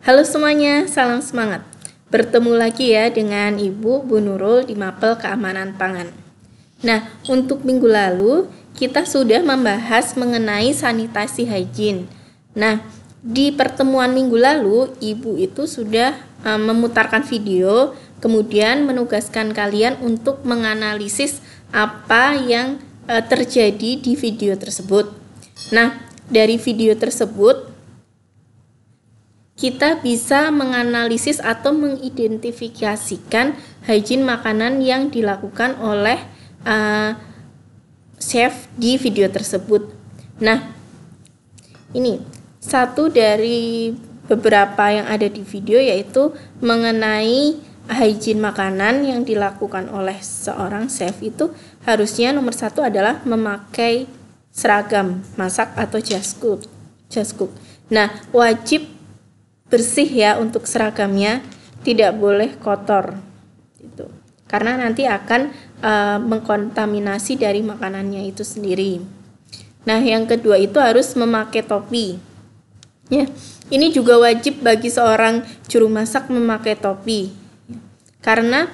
Halo semuanya, salam semangat. Bertemu lagi ya dengan Ibu Bu Nurul di Mapel Keamanan Pangan. Nah, untuk minggu lalu kita sudah membahas mengenai sanitasi hygiene. Nah, di pertemuan minggu lalu Ibu itu sudah memutarkan video, kemudian menugaskan kalian untuk menganalisis apa yang terjadi di video tersebut. Nah, dari video tersebut kita bisa menganalisis atau mengidentifikasikan hygiene makanan yang dilakukan oleh chef di video tersebut. Nah, ini satu dari beberapa yang ada di video, yaitu mengenai hygiene makanan yang dilakukan oleh seorang chef itu harusnya nomor satu adalah memakai seragam masak atau jas cook. Nah, wajib bersih ya untuk seragamnya, tidak boleh kotor gitu. Karena nanti akan mengkontaminasi dari makanannya itu sendiri. Nah, yang kedua itu harus memakai topi. Ya, ini juga wajib bagi seorang juru masak memakai topi. Karena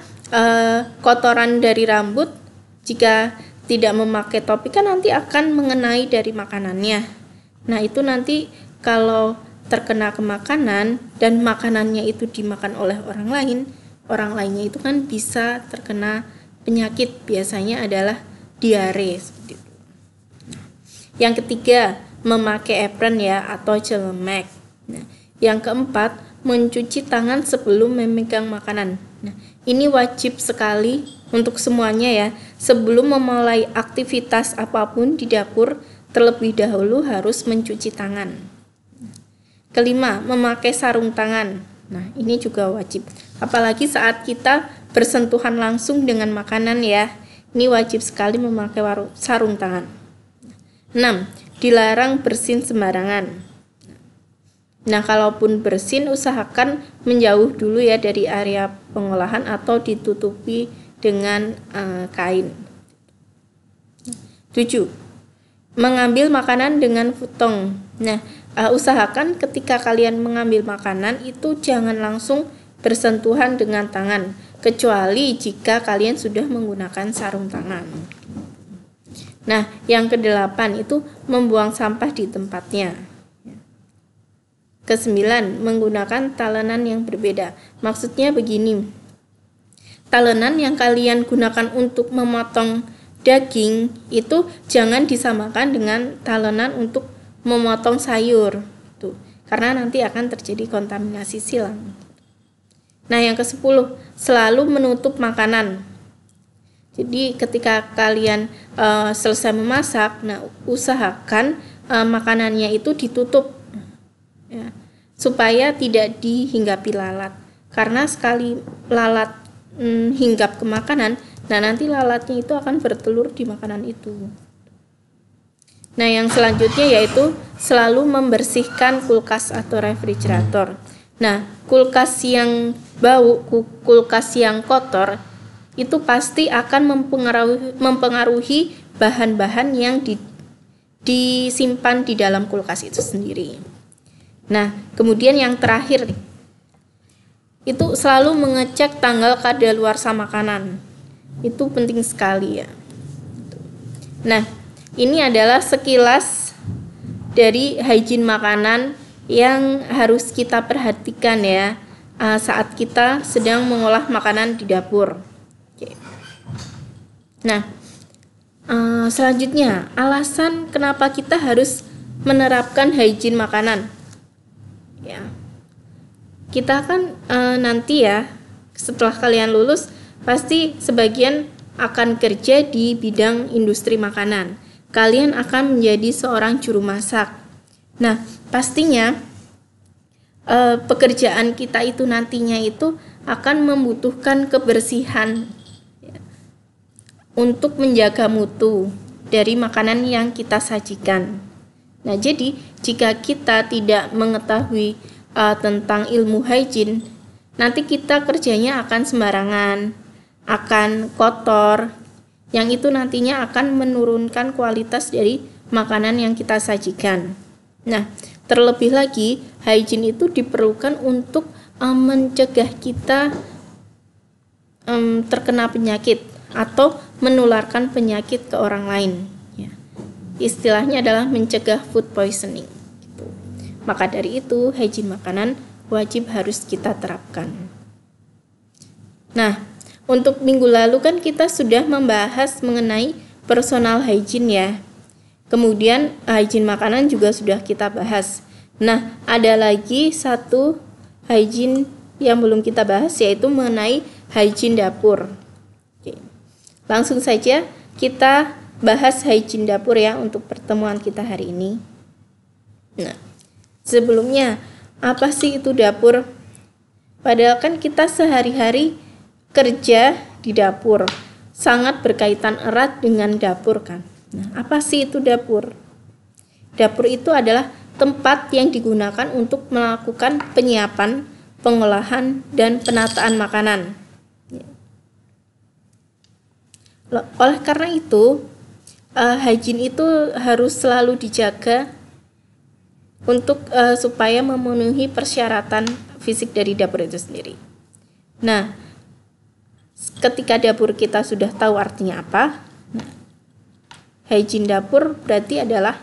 kotoran dari rambut jika tidak memakai topi kan nanti akan mengenai dari makanannya. Nah, itu nanti kalau terkena ke makanan dan makanannya itu dimakan oleh orang lainnya itu kan bisa terkena penyakit, biasanya adalah diare seperti itu. Yang ketiga, memakai apron ya atau celemek. Nah, yang keempat, mencuci tangan sebelum memegang makanan. Nah, ini wajib sekali untuk semuanya ya. Sebelum memulai aktivitas apapun di dapur, terlebih dahulu harus mencuci tangan. Kelima, memakai sarung tangan. Nah, ini juga wajib. Apalagi saat kita bersentuhan langsung dengan makanan ya. Ini wajib sekali memakai sarung tangan. 6. Dilarang bersin sembarangan. Nah, kalaupun bersin usahakan menjauh dulu ya dari area pengolahan atau ditutupi dengan kain. 7. Mengambil makanan dengan futong. Nah, usahakan ketika kalian mengambil makanan itu jangan langsung bersentuhan dengan tangan, kecuali jika kalian sudah menggunakan sarung tangan. Nah, yang kedelapan itu membuang sampah di tempatnya. Kesembilan, menggunakan talenan yang berbeda. Maksudnya begini, talenan yang kalian gunakan untuk memotong daging itu jangan disamakan dengan talenan untuk memotong sayur tuh, karena nanti akan terjadi kontaminasi silang. Nah, yang ke-10, selalu menutup makanan. Jadi ketika kalian selesai memasak, nah usahakan makanannya itu ditutup ya, supaya tidak dihinggapi lalat. Karena sekali lalat hinggap ke makanan, nah nanti lalatnya itu akan bertelur di makanan itu. Nah, yang selanjutnya yaitu selalu membersihkan kulkas atau refrigerator. Nah, kulkas yang bau, kulkas yang kotor itu pasti akan mempengaruhi bahan-bahan yang disimpan di dalam kulkas itu sendiri. Nah, kemudian yang terakhir itu selalu mengecek tanggal kadaluarsa makanan. Itu penting sekali ya. Nah, ini adalah sekilas dari hygiene makanan yang harus kita perhatikan ya saat kita sedang mengolah makanan di dapur. Oke. Nah, selanjutnya alasan kenapa kita harus menerapkan hygiene makanan. Ya, kita kan nanti ya setelah kalian lulus pasti sebagian akan kerja di bidang industri makanan. Kalian akan menjadi seorang juru masak. Nah, pastinya pekerjaan kita itu nantinya itu akan membutuhkan kebersihan ya, untuk menjaga mutu dari makanan yang kita sajikan. Nah, jadi jika kita tidak mengetahui tentang ilmu hygiene, nanti kita kerjanya akan sembarangan, akan kotor, yang itu nantinya akan menurunkan kualitas dari makanan yang kita sajikan. Nah, Terlebih lagi, hygiene itu diperlukan untuk mencegah kita terkena penyakit atau menularkan penyakit ke orang lain. Ya. Istilahnya adalah mencegah food poisoning. Gitu. Maka dari itu, hygiene makanan wajib harus kita terapkan. Nah, untuk minggu lalu kan kita sudah membahas mengenai personal hygiene ya. Kemudian hygiene makanan juga sudah kita bahas. Nah, ada lagi satu hygiene yang belum kita bahas, yaitu mengenai hygiene dapur. Oke. Langsung saja kita bahas hygiene dapur ya untuk pertemuan kita hari ini. Nah, sebelumnya apa sih itu dapur? Padahal kan kita sehari-hari kerja di dapur, sangat berkaitan erat dengan dapur kan. Nah, apa sih itu dapur? Dapur itu adalah tempat yang digunakan untuk melakukan penyiapan, pengolahan, dan penataan makanan. Oleh karena itu, hygiene itu harus selalu dijaga untuk supaya memenuhi persyaratan fisik dari dapur itu sendiri. Nah, ketika dapur kita sudah tahu artinya apa, hygiene dapur berarti adalah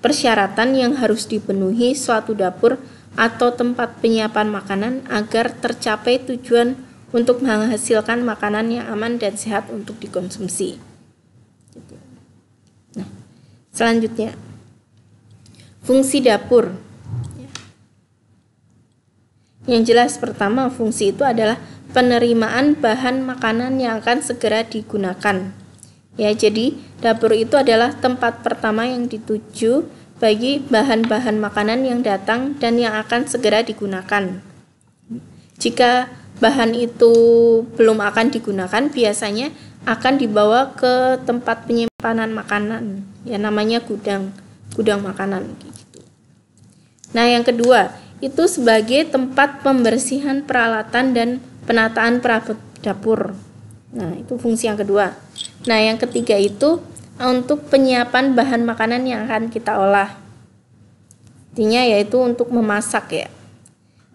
persyaratan yang harus dipenuhi suatu dapur atau tempat penyiapan makanan agar tercapai tujuan untuk menghasilkan makanan yang aman dan sehat untuk dikonsumsi. Nah, selanjutnya, fungsi dapur. Yang jelas pertama, fungsi itu adalah penerimaan bahan makanan yang akan segera digunakan. Ya, jadi dapur itu adalah tempat pertama yang dituju bagi bahan-bahan makanan yang datang dan yang akan segera digunakan. Jika bahan itu belum akan digunakan, biasanya akan dibawa ke tempat penyimpanan makanan, ya namanya gudang makanan gitu. Nah, yang kedua, itu sebagai tempat pembersihan peralatan dan penataan perabot dapur. Nah, itu fungsi yang kedua. Nah, yang ketiga itu untuk penyiapan bahan makanan yang akan kita olah. Intinya yaitu untuk memasak ya.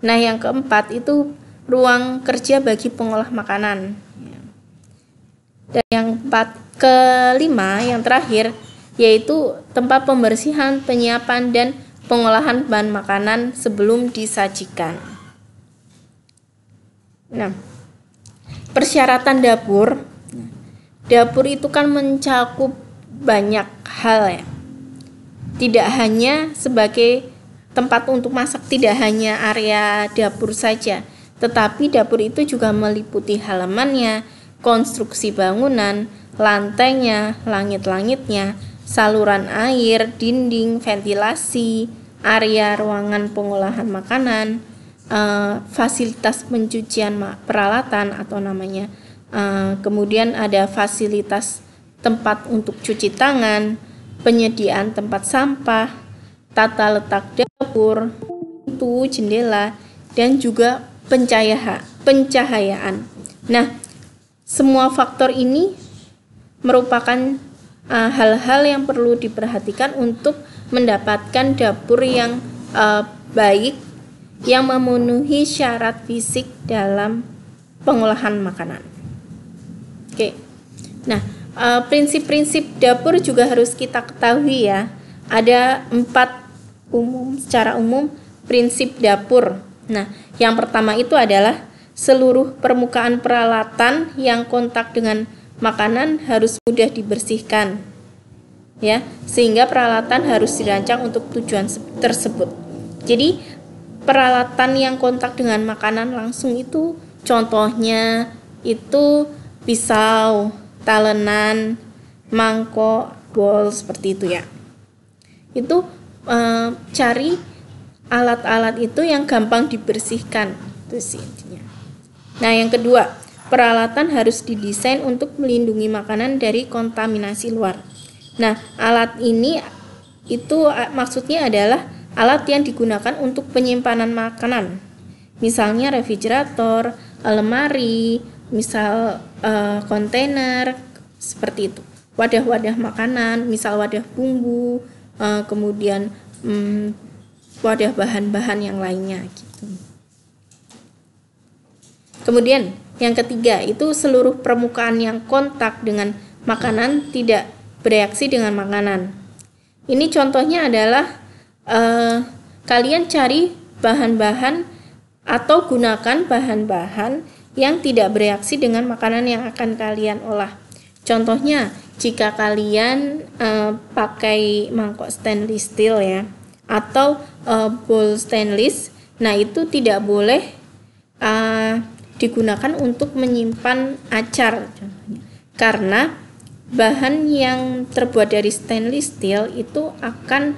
Nah, yang keempat itu ruang kerja bagi pengolah makanan. Dan yang kelima, yang terakhir, yaitu tempat pembersihan, penyiapan, dan pengolahan bahan makanan sebelum disajikan. Nah, persyaratan dapur. Dapur itu kan mencakup banyak hal ya. Tidak hanya sebagai tempat untuk masak, tidak hanya area dapur saja, tetapi dapur itu juga meliputi halamannya, konstruksi bangunan, lantainya, langit-langitnya, saluran air, dinding, ventilasi, area ruangan pengolahan makanan, fasilitas pencucian peralatan atau namanya, kemudian ada fasilitas tempat untuk cuci tangan, penyediaan tempat sampah, tata letak dapur, pintu, jendela, dan juga pencahayaan. Nah, semua faktor ini merupakan hal-hal yang perlu diperhatikan untuk mendapatkan dapur yang baik, yang memenuhi syarat fisik dalam pengolahan makanan. Oke. Nah, prinsip-prinsip dapur juga harus kita ketahui ya. Ada 4 secara umum prinsip dapur. Nah, yang pertama itu adalah seluruh permukaan peralatan yang kontak dengan makanan harus mudah dibersihkan. Ya, sehingga peralatan harus dirancang untuk tujuan tersebut. Jadi, peralatan yang kontak dengan makanan langsung itu contohnya itu pisau, talenan, mangkok, bowl seperti itu ya. Itu cari alat-alat itu yang gampang dibersihkan, itu sih intinya. Nah, yang kedua, peralatan harus didesain untuk melindungi makanan dari kontaminasi luar. Nah, alat ini itu maksudnya adalah alat yang digunakan untuk penyimpanan makanan. Misalnya refrigerator, lemari, misal kontainer seperti itu. Wadah-wadah makanan, misal wadah bumbu, kemudian wadah bahan-bahan yang lainnya gitu. Kemudian yang ketiga itu seluruh permukaan yang kontak dengan makanan tidak bereaksi dengan makanan. Ini contohnya adalah kalian cari bahan-bahan atau gunakan bahan-bahan yang tidak bereaksi dengan makanan yang akan kalian olah. Contohnya jika kalian pakai mangkok stainless steel ya, atau bowl stainless, nah itu tidak boleh digunakan untuk menyimpan acar contohnya. Karena bahan yang terbuat dari stainless steel itu akan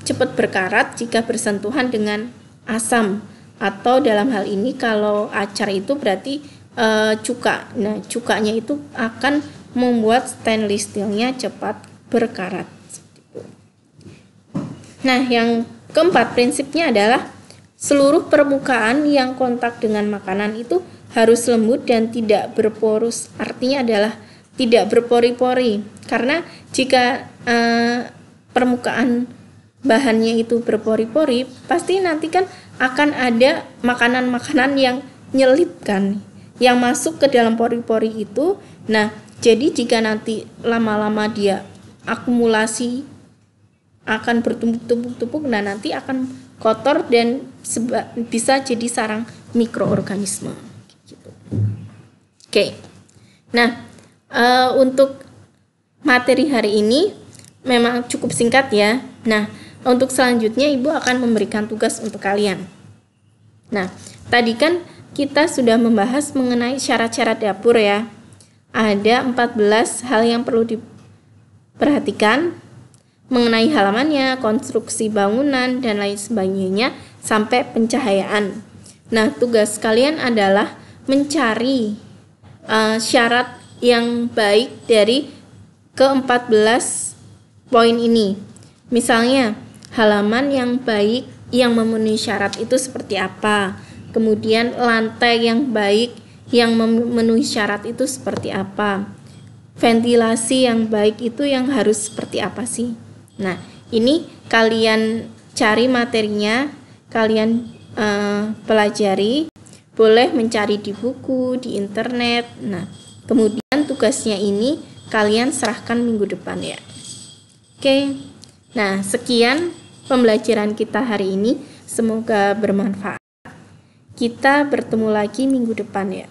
cepat berkarat jika bersentuhan dengan asam, atau dalam hal ini kalau acar itu berarti cuka. Nah, cukanya itu akan membuat stainless steelnya cepat berkarat. Nah, yang keempat prinsipnya adalah seluruh permukaan yang kontak dengan makanan itu harus lembut dan tidak berporus. Artinya adalah tidak berpori-pori. Karena jika permukaan bahannya itu berpori-pori, pasti nanti kan akan ada makanan-makanan yang nyelip kan, yang masuk ke dalam pori-pori itu. Nah, jadi jika nanti lama-lama dia akumulasi akan bertumpuk-tumpuk, nah nanti akan kotor dan bisa jadi sarang mikroorganisme gitu. Oke. Nah, untuk materi hari ini memang cukup singkat ya. Nah, untuk selanjutnya Ibu akan memberikan tugas untuk kalian. Nah, tadi kan kita sudah membahas mengenai syarat-syarat dapur ya. Ada 14 hal yang perlu diperhatikan mengenai halamannya, konstruksi bangunan, dan lain sebagainya, sampai pencahayaan. Nah, tugas kalian adalah mencari syarat yang baik dari ke-14 poin ini. Misalnya, halaman yang baik yang memenuhi syarat itu seperti apa? Kemudian, lantai yang baik yang memenuhi syarat itu seperti apa? Ventilasi yang baik itu yang harus seperti apa sih? Nah, ini kalian cari materinya, kalian pelajari, boleh mencari di buku, di internet. Nah, kemudian tugasnya ini kalian serahkan minggu depan ya. Oke, nah sekian pembelajaran kita hari ini, semoga bermanfaat. Kita bertemu lagi minggu depan ya.